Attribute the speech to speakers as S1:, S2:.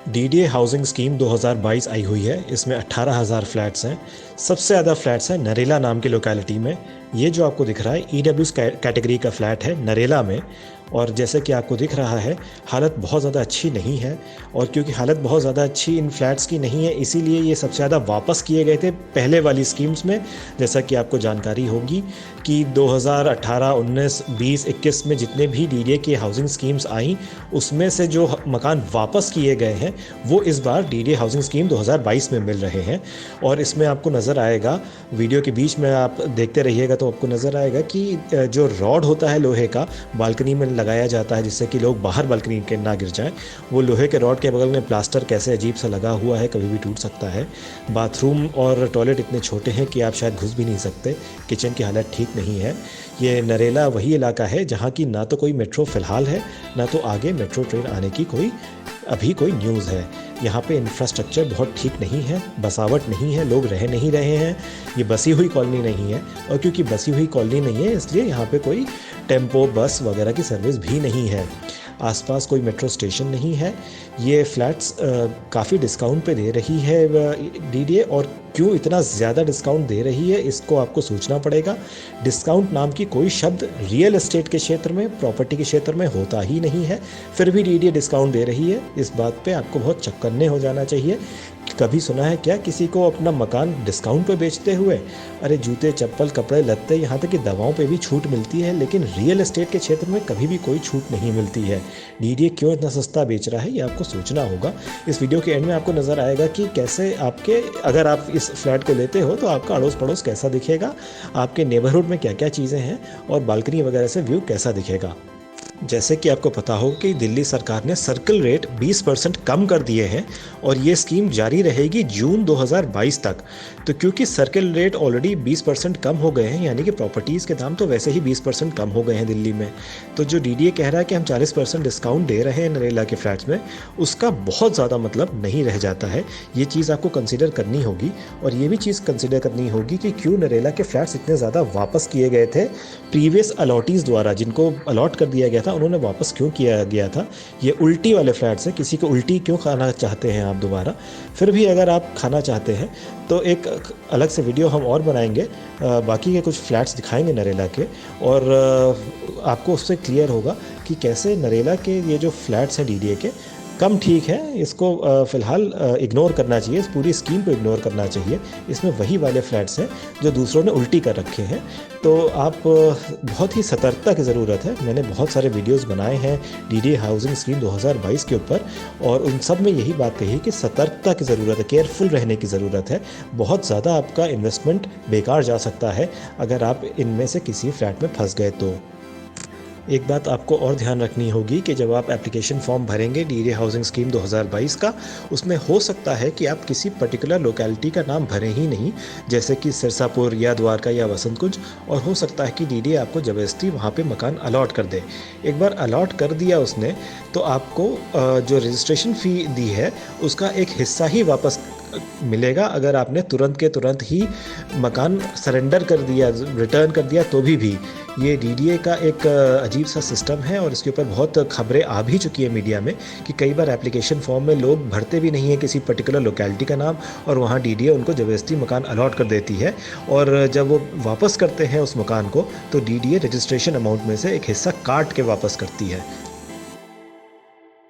S1: DDA housing scheme 2022 आई हुई है। इसमें 18,000 फ्लैट्स हैं। सबसे ज़्यादा फ्लैट्स हैं नरेला नाम की लोकेलिटी में। ये जो आपको दिख रहा है ईडब्ल्यूएस कैटेगरी का फ्लैट है नरेला में। और जैसे कि आपको दिख रहा है हालत बहुत ज़्यादा अच्छी नहीं है। और क्योंकि हालत बहुत ज़्यादा अच्छी इन फ्लैट्स की नहीं है, इसीलिए ये सबसे ज़्यादा वापस किए गए थे पहले वाली स्कीम्स में। जैसा कि आपको जानकारी होगी कि 2018, 19, 20, 21 में जितने भी डीडीए की हाउसिंग स्कीम्स आई, उसमें से जो मकान वापस किए गए हैं वो इस बार डीडीए हाउसिंग स्कीम 2022 में मिल रहे हैं। और इसमें आपको नज़र आएगा, वीडियो के बीच में आप देखते रहिएगा तो आपको नज़र आएगा कि जो रॉड होता है लोहे का, बालकनी में लगाया जाता है जिससे कि लोग बाहर बालकनी के ना गिर जाएं, वो लोहे के रॉड के बगल में प्लास्टर कैसे अजीब सा लगा हुआ है, कभी भी टूट सकता है। बाथरूम और टॉयलेट इतने छोटे हैं कि आप शायद घुस भी नहीं सकते। किचन की हालत ठीक नहीं है। ये नरेला वही इलाका है जहाँ की ना तो कोई मेट्रो फ़िलहाल है, ना तो आगे मेट्रो ट्रेन आने की अभी कोई न्यूज़ है। यहाँ पे इंफ्रास्ट्रक्चर बहुत ठीक नहीं है, बसावट नहीं है, लोग रह नहीं रहे हैं। ये बसी हुई कॉलोनी नहीं है, और क्योंकि बसी हुई कॉलोनी नहीं है इसलिए यहाँ पे कोई टेम्पो बस वगैरह की सर्विस भी नहीं है। आसपास कोई मेट्रो स्टेशन नहीं है। ये फ्लैट्स काफ़ी डिस्काउंट पे दे रही है डीडीए, और क्यों इतना ज़्यादा डिस्काउंट दे रही है इसको आपको सोचना पड़ेगा। डिस्काउंट नाम की कोई शब्द रियल एस्टेट के क्षेत्र में, प्रॉपर्टी के क्षेत्र में होता ही नहीं है, फिर भी डीडीए डिस्काउंट दे रही है। इस बात पे आपको बहुत चौकन्ने हो जाना चाहिए। कभी सुना है क्या किसी को अपना मकान डिस्काउंट पे बेचते हुए? अरे जूते, चप्पल, कपड़े लत्ते, यहाँ तक कि दवाओं पे भी छूट मिलती है, लेकिन रियल एस्टेट के क्षेत्र में कभी भी कोई छूट नहीं मिलती है। डीडीए क्यों इतना सस्ता बेच रहा है ये आपको सोचना होगा। इस वीडियो के एंड में आपको नज़र आएगा कि कैसे अगर आप इस फ्लैट को लेते हो तो आपका अड़ोस पड़ोस कैसा दिखेगा, आपके नेबरहुड में क्या क्या चीज़ें हैं, और बालकनी वगैरह से व्यू कैसा दिखेगा। जैसे कि आपको पता हो कि दिल्ली सरकार ने सर्कल रेट 20% कम कर दिए हैं, और ये स्कीम जारी रहेगी जून 2022 तक। तो क्योंकि सर्कल रेट ऑलरेडी 20% कम हो गए हैं, यानी कि प्रॉपर्टीज़ के दाम तो वैसे ही 20% कम हो गए हैं दिल्ली में, तो जो डीडीए कह रहा है कि हम 40% डिस्काउंट दे रहे हैं नरेला के फ्लैट्स में, उसका बहुत ज़्यादा मतलब नहीं रह जाता है। ये चीज़ आपको कंसिडर करनी होगी। और ये भी चीज़ कंसिडर करनी होगी कि क्यों नरेला के फ्लैट्स इतने ज़्यादा वापस किए गए थे प्रीवियस अलॉटीज़ द्वारा। जिनको अलॉट कर दिया गया था उन्होंने वापस क्यों किया गया था। ये उल्टी वाले फ्लैट्स हैं। किसी को उल्टी क्यों खाना चाहते हैं आप दोबारा? फिर भी अगर आप खाना चाहते हैं तो एक अलग से वीडियो हम और बनाएंगे, बाकी के कुछ फ्लैट्स दिखाएंगे नरेला के, और आपको उससे क्लियर होगा कि कैसे नरेला के ये जो फ्लैट्स हैं डीडीए के कम ठीक है। इसको फ़िलहाल इग्नोर करना चाहिए, इस पूरी स्कीम को इग्नोर करना चाहिए। इसमें वही वाले फ्लैट्स हैं जो दूसरों ने उल्टी कर रखे हैं। तो आप बहुत ही सतर्कता की ज़रूरत है। मैंने बहुत सारे वीडियोस बनाए हैं डीडीए हाउसिंग स्कीम 2022 के ऊपर, और उन सब में यही बात कही कि सतर्कता की ज़रूरत है, केयरफुल रहने की ज़रूरत है। बहुत ज़्यादा आपका इन्वेस्टमेंट बेकार जा सकता है अगर आप इनमें से किसी फ्लैट में फंस गए तो। एक बात आपको और ध्यान रखनी होगी कि जब आप एप्लीकेशन फॉर्म भरेंगे डीडीए हाउसिंग स्कीम 2022 का, उसमें हो सकता है कि आप किसी पर्टिकुलर लोकेलिटी का नाम भरें ही नहीं, जैसे कि सिरसापुर या द्वारका या वसंत कुंज, और हो सकता है कि डीडीए आपको ज़बरदस्ती वहाँ पे मकान अलॉट कर दे। एक बार अलॉट कर दिया उसने तो आपको जो रजिस्ट्रेशन फ़ी दी है उसका एक हिस्सा ही वापस मिलेगा। अगर आपने तुरंत के तुरंत ही मकान सरेंडर कर दिया, रिटर्न कर दिया, तो भी ये डीडीए का एक अजीब सा सिस्टम है। और इसके ऊपर बहुत खबरें आ भी चुकी है मीडिया में कि कई बार एप्लीकेशन फॉर्म में लोग भरते भी नहीं है किसी पर्टिकुलर लोकेलिटी का नाम, और वहाँ डीडीए उनको ज़बरदस्ती मकान अलॉट कर देती है। और जब वो वापस करते हैं उस मकान को तो डीडीए रजिस्ट्रेशन अमाउंट में से एक हिस्सा काट के वापस करती है।